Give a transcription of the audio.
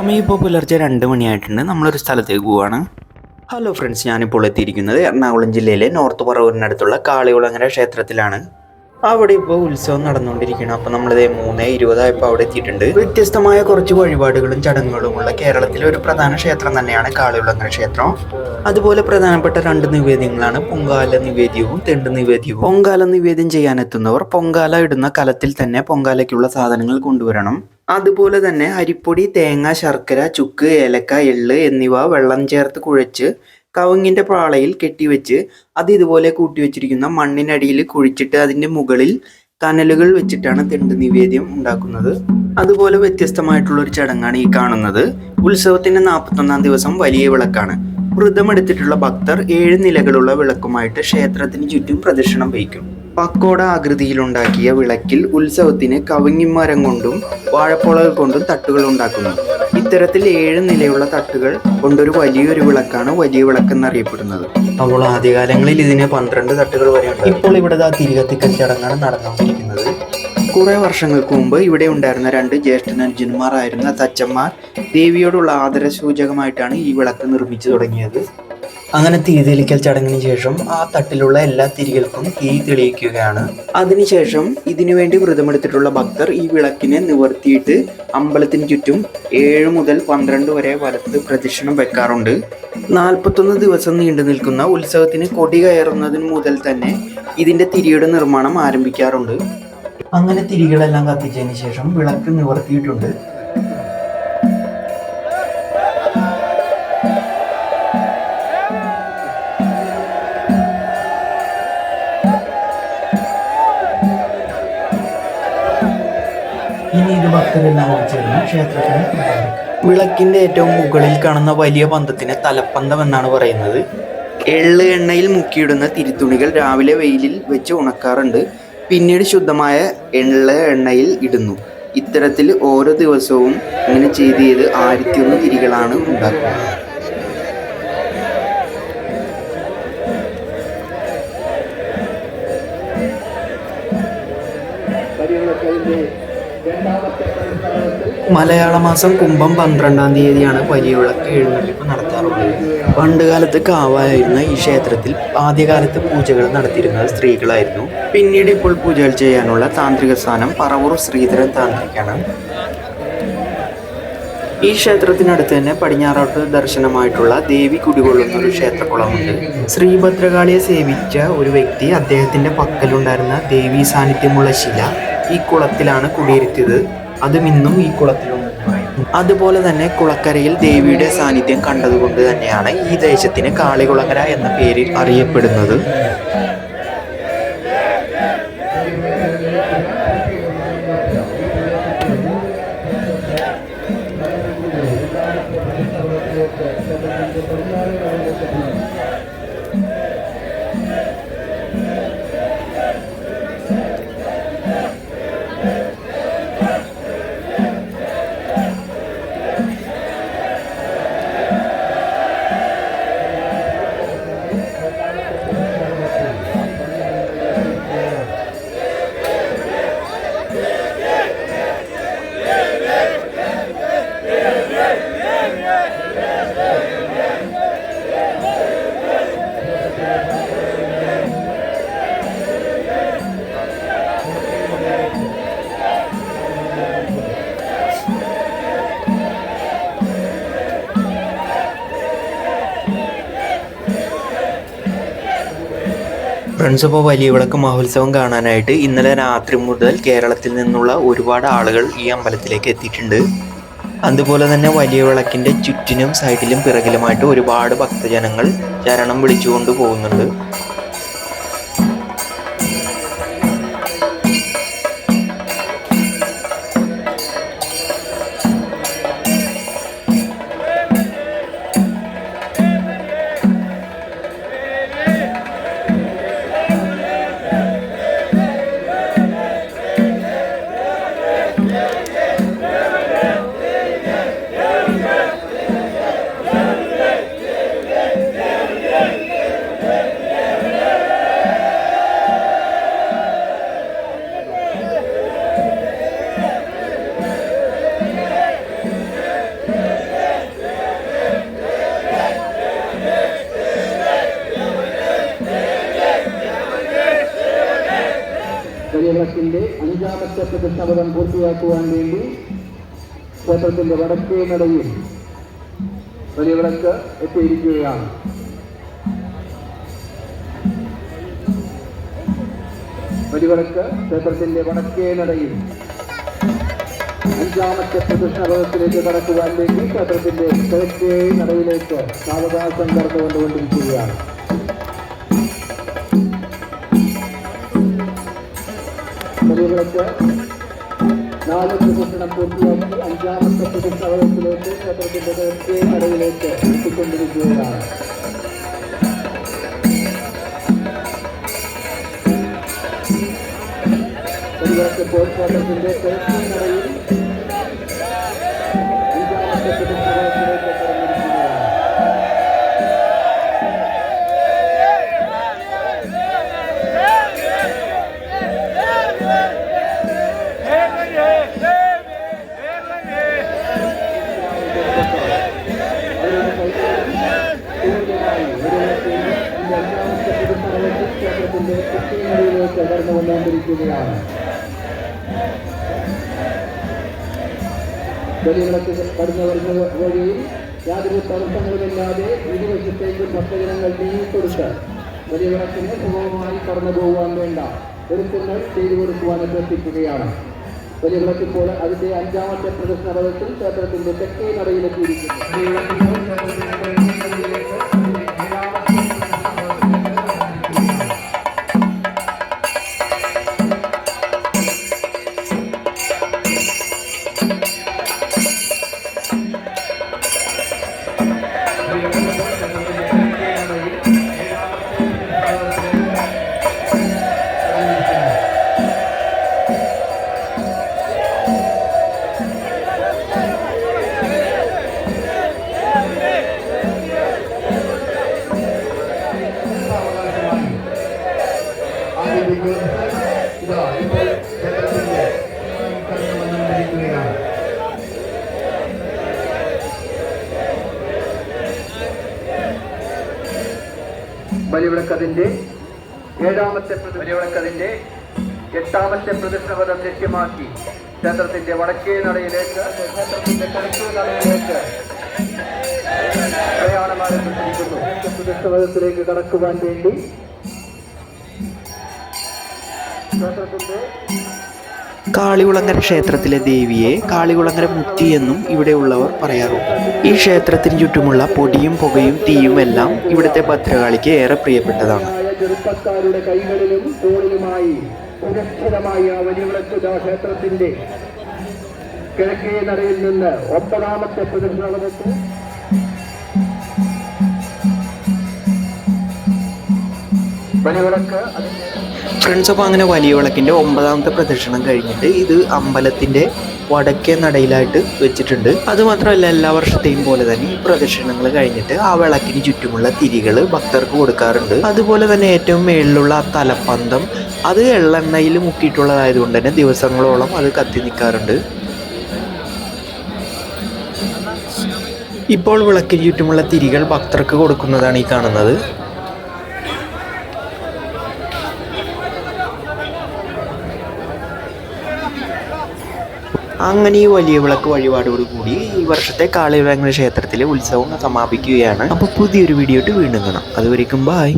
സമയം ഇപ്പോൾ പുലർച്ചെ 2 മണിയായിട്ടുണ്ട്. നമ്മളൊരു സ്ഥലത്തേക്ക് പോവുകയാണ്. ഹലോ ഫ്രണ്ട്സ്, ഞാനിപ്പോൾ എത്തിയിരിക്കുന്നത് എറണാകുളം ജില്ലയിലെ നോർത്ത് പറവൂരിനടുത്തുള്ള കാളികുളങ്ങര ക്ഷേത്രത്തിലാണ്. അവിടെ ഇപ്പോൾ ഉത്സവം നടന്നുകൊണ്ടിരിക്കുകയാണ്. അപ്പോൾ നമ്മളിത് 3:20 അവിടെ എത്തിയിട്ടുണ്ട്. വ്യത്യസ്തമായ കുറച്ച് വഴിപാടുകളും ചടങ്ങുകളുമുള്ള കേരളത്തിലെ ഒരു പ്രധാന ക്ഷേത്രം തന്നെയാണ് കാളികുളങ്ങര ക്ഷേത്രം. അതുപോലെ പ്രധാനപ്പെട്ട 2 നിവേദ്യങ്ങളാണ് പൊങ്കാല നിവേദ്യവും തെണ്ട് നിവേദ്യവും. പൊങ്കാല നിവേദ്യം ചെയ്യാനെത്തുന്നവർ പൊങ്കാല ഇടുന്ന കലത്തിൽ തന്നെ പൊങ്കാലയ്ക്കുള്ള സാധനങ്ങൾ കൊണ്ടുവരണം. അതുപോലെ തന്നെ അരിപ്പൊടി, തേങ്ങ, ശർക്കര, ചുക്ക്, ഏലക്ക, എള്ള് എന്നിവ വെള്ളം ചേർത്ത് കുഴച്ച് കവുങ്ങിൻ്റെ പാളയിൽ കെട്ടിവെച്ച് അത് ഇതുപോലെ കൂട്ടിവെച്ചിരിക്കുന്ന മണ്ണിനടിയിൽ കുഴിച്ചിട്ട് അതിൻ്റെ മുകളിൽ കനലുകൾ വെച്ചിട്ടാണ് തെണ്ട് നിവേദ്യം ഉണ്ടാക്കുന്നത്. അതുപോലെ വ്യത്യസ്തമായിട്ടുള്ളൊരു ചടങ്ങാണ് ഈ കാണുന്നത്. ഉത്സവത്തിൻ്റെ 41ാം ദിവസം വലിയ വിളക്കാണ്. വ്രതമെടുത്തിട്ടുള്ള ഭക്തർ 7 നിലകളുള്ള വിളക്കുമായിട്ട് ക്ഷേത്രത്തിന് ചുറ്റും പ്രദക്ഷിണം വയ്ക്കും. പക്കോട ആകൃതിയിലുണ്ടാക്കിയ വിളക്കിൽ ഉത്സവത്തിന് കവുങ്ങിമരം കൊണ്ടും വാഴപ്പോളകൾ കൊണ്ടും തട്ടുകൾ ഉണ്ടാക്കുന്നു. ഇത്തരത്തിൽ 7 നിലയുള്ള തട്ടുകൾ കൊണ്ടൊരു വലിയൊരു വിളക്കാണ് വലിയ വിളക്ക് എന്നറിയപ്പെടുന്നത്. അപ്പോൾ ആദ്യകാലങ്ങളിൽ ഇതിന് 12 തട്ടുകൾ വരെയുണ്ട്. ഇപ്പോൾ ഇവിടെ തിരികത്തിക്കൽ ചടങ്ങാണ് നടന്നുകൊണ്ടിരിക്കുന്നത്. കുറെ വർഷങ്ങൾക്ക് മുമ്പ് ഇവിടെ ഉണ്ടായിരുന്ന 2 ജ്യേഷ്ഠനുജന്മാരായിരുന്ന തച്ചന്മാർ ദേവിയോടുള്ള ആദരസൂചകമായിട്ടാണ് ഈ വിളക്ക് നിർമ്മിച്ചു തുടങ്ങിയത്. അങ്ങനെ തിരി തെളിക്കൽ ചടങ്ങിന് ശേഷം ആ തട്ടിലുള്ള എല്ലാ തിരികൾക്കും തീ തെളിയിക്കുകയാണ്. അതിനുശേഷം ഇതിനുവേണ്ടി വ്രതമെടുത്തിട്ടുള്ള ഭക്തർ ഈ വിളക്കിനെ നിവർത്തിയിട്ട് അമ്പലത്തിന് ചുറ്റും 7 മുതൽ 12 വരെ വലത്ത് പ്രദക്ഷിണം വെക്കാറുണ്ട്. 41 ദിവസം നീണ്ടു നിൽക്കുന്ന ഉത്സവത്തിന് കൊടി കയറുന്നതിന് മുതൽ തന്നെ ഇതിൻ്റെ തിരിയുടെ നിർമ്മാണം ആരംഭിക്കാറുണ്ട്. അങ്ങനെ തിരികളെല്ലാം കത്തിച്ചതിന് ശേഷം വിളക്ക് നിവർത്തിയിട്ടുണ്ട്. ഇനി ഇത് ഭക്തരെല്ലാം ചേർന്ന് ക്ഷേത്രത്തിന് വിളക്കിൻ്റെ ഏറ്റവും മുകളിൽ കാണുന്ന വലിയ പന്തത്തിന് തലപ്പന്തം എന്നാണ് പറയുന്നത്. എള്ള് എണ്ണയിൽ മുക്കിയിടുന്ന തിരിത്തുണികൾ രാവിലെ വെയിലിൽ വെച്ച് ഉണക്കാറുണ്ട്. പിന്നീട് ശുദ്ധമായ എണ്ണയിൽ ഇടുന്നു. ഇത്തരത്തിൽ ഓരോ ദിവസവും ഇങ്ങനെ ചെയ്ത് 1001 തിരികളാണ് ഉണ്ടാക്കുന്നത്. മലയാള മാസം കുംഭം 12-ാം തീയതിയാണ് വലിയ വിളക്ക് എഴുന്നള്ളിപ്പ് നടത്താറുള്ളത്. പണ്ടുകാലത്ത് കാവായിരുന്ന ഈ ക്ഷേത്രത്തിൽ ആദ്യകാലത്ത് പൂജകൾ നടത്തിയിരുന്നത് സ്ത്രീകളായിരുന്നു. പിന്നീട് ഇപ്പോൾ പൂജകൾ ചെയ്യാനുള്ള താന്ത്രിക സ്ഥാനം പറവൂർ ശ്രീധരൻ താന്ത്രിക്കാണ്. ഈ ക്ഷേത്രത്തിനടുത്ത് തന്നെ പടിഞ്ഞാറോട്ട് ദർശനമായിട്ടുള്ള ദേവി കുടികൊള്ളുന്ന ഒരു ക്ഷേത്രകുളമുണ്ട്. ശ്രീഭദ്രകാളിയെ സേവിച്ച ഒരു വ്യക്തി അദ്ദേഹത്തിൻ്റെ പക്കലുണ്ടായിരുന്ന ദേവീ സാന്നിധ്യമുള്ള ശില ഈ കുളത്തിലാണ് കുടിയിരുത്തിയത്. അതും ഇന്നും ഈ കുളത്തിലുണ്ട്. അതുപോലെ തന്നെ കുളക്കരയിൽ ദേവിയുടെ സാന്നിധ്യം കണ്ടതുകൊണ്ട് തന്നെയാണ് ഈ ദേശത്തിന് കാളികുളങ്ങര എന്ന പേരിൽ അറിയപ്പെടുന്നത്. ഫ്രണ്ട്സ്, ഇപ്പോൾ വലിയ വിളക്ക് മഹോത്സവം കാണാനായിട്ട് ഇന്നലെ രാത്രി മുതൽ കേരളത്തിൽ നിന്നുള്ള ഒരുപാട് ആളുകൾ ഈ അമ്പലത്തിലേക്ക് എത്തിയിട്ടുണ്ട്. അതുപോലെ തന്നെ വലിയ വിളക്കിൻ്റെ ചുറ്റിനും സൈഡിലും പിറകിലുമായിട്ട് ഒരുപാട് ഭക്തജനങ്ങൾ ശരണം വിളിച്ചുകൊണ്ട് പോകുന്നുണ്ട്. വലിയ വിളക്കിന്റെ 5ാമത്തെ പ്രതിഷ്ഠാപനം പൂർത്തിയാക്കുവാൻ വേണ്ടി ക്ഷേത്രത്തിന്റെ വടക്കേ നടയിൽ വലിയ വിളക്ക് എത്തിയിരിക്കുകയാണ്. വലിയ വിളക്ക് ക്ഷേത്രത്തിന്റെ വടക്കേ നടയിൽ 5ാമത്തെ പ്രതിഷ്ഠാപനത്തിലേക്ക് കടക്കുവാൻ വേണ്ടി ക്ഷേത്രത്തിന്റെ കിഴക്കേ നടയിലേക്ക് സാവകാശം കടന്നുകൊണ്ടുകൊണ്ടിരിക്കുകയാണ്. വലിയ വിളക്ക് 4 പ്രദക്ഷിണം പൂർത്തിയാക്കി 5ാമത്തെ പ്രതിഷ്ഠാപനത്തിലേക്ക് ക്ഷേത്രത്തിന്റെ കിഴക്കേ നടയിലേക്ക് എത്തിക്കൊണ്ടിരിക്കുകയാണ്. ഇപ്പോൾ ക്ഷേത്രത്തിന്റെ കിഴക്കേ നടയിൽ 5ാമത്തെ പ്രതിഷ്ഠാപനത്തിലേക്ക് കടന്നിരിക്കുകയാണ്. ക്ഷേത്രത്തിന്റെ കിഴക്കേ നടയിലേക്ക് കടന്നുകൊണ്ടിരിക്കുകയാണ്. വലിയ വിളക്ക് കടന്നു വരുന്ന വഴിയിൽ യാതൊരു തടസ്സങ്ങളുമില്ലാതെ ഇരുവശത്തേക്ക് ഭക്തജനങ്ങൾ നീങ്ങിക്കൊടുത്ത് വലിയ വിളക്കിന് സുഗമമായി കടന്നു പോകുവാൻ വേണ്ട ഒരുക്കങ്ങൾ ചെയ്തു കൊടുക്കുവാൻ അഭ്യർത്ഥിക്കുകയാണ്. വലിയ വിളക്കിപ്പോൾ അതിന്റെ 5ാമത്തെ പ്രദർശനപഥത്തിൽ ക്ഷേത്രത്തിന്റെ തെക്കേ നടയിലെത്തിയിരിക്കുന്നു. ബലിവിളക്കതിന്റെ 8ാമത്തെ പ്രദക്ഷിണപഥം ലക്ഷ്യമാക്കി ക്ഷേത്രത്തിന്റെ വടക്കേ നടയിലേക്ക് ക്ഷേത്രത്തിന്റെ കിഴക്കേ നടയിലേക്ക് പ്രയാണം ആരംഭിച്ചിരിക്കുന്നു. പ്രദക്ഷിണപഥത്തിലേക്ക് കടക്കുവാൻ വേണ്ടി ക്ഷേത്രത്തിന്റെ കാളികുളങ്ങര ക്ഷേത്രത്തിലെ ദേവിയെ കാളികുളങ്ങര മുത്തി എന്നും ഇവിടെയുള്ളവർ പറയാറുണ്ട്. ഈ ക്ഷേത്രത്തിന് ചുറ്റുമുള്ള പൊടിയും പുകയും തീയും എല്ലാം ഇവിടുത്തെ ഭദ്രകാളിക്ക് ഏറെ പ്രിയപ്പെട്ടതാണ്. ചെറുപ്പക്കാരുടെ കൈകളിലും തോളിലുമായി സുരക്ഷിതമായ വലിയ വിളക്ക് ക്ഷേത്രത്തിന്റെ കിഴക്കേ നടയിൽ നിന്ന് 9ാമത്തെ പ്രദക്ഷിണപഥത്തിൽ വലിയ വിളക്ക് ഫ്രണ്ട്സ്, അപ്പോൾ അങ്ങനെ വലിയ വിളക്കിൻ്റെ 9ാമത്തെ പ്രദക്ഷിണം കഴിഞ്ഞിട്ട് ഇത് അമ്പലത്തിൻ്റെ വടക്കേ നടയിലായിട്ട് വെച്ചിട്ടുണ്ട്. അതുമാത്രമല്ല, എല്ലാ വർഷത്തെയും പോലെ തന്നെ ഈ പ്രദക്ഷിണങ്ങൾ കഴിഞ്ഞിട്ട് ആ വിളക്കിന് ചുറ്റുമുള്ള തിരികൾ ഭക്തർക്ക് കൊടുക്കാറുണ്ട്. അതുപോലെ തന്നെ ഏറ്റവും മേളിലുള്ള ആ തലപ്പന്തം അത് എള്ളെണ്ണയിൽ മുക്കിയിട്ടുള്ളതായതുകൊണ്ട് തന്നെ ദിവസങ്ങളോളം അത് കത്തി നിൽക്കാറുണ്ട്. ഇപ്പോൾ വിളക്കിന് ചുറ്റുമുള്ള തിരികൾ ഭക്തർക്ക് കൊടുക്കുന്നതാണ് ഈ കാണുന്നത്. അങ്ങനെ ഈ വലിയ വിളക്ക് വഴിപാടോടുകൂടി ഈ വർഷത്തെ കാളികുളങ്ങര ക്ഷേത്രത്തിലെ ഉത്സവം സമാപിക്കുകയാണ്. അപ്പോൾ പുതിയൊരു വീഡിയോ ആയിട്ട് വീണ്ടും കാണാം. അതുവരേക്കും ബായ്.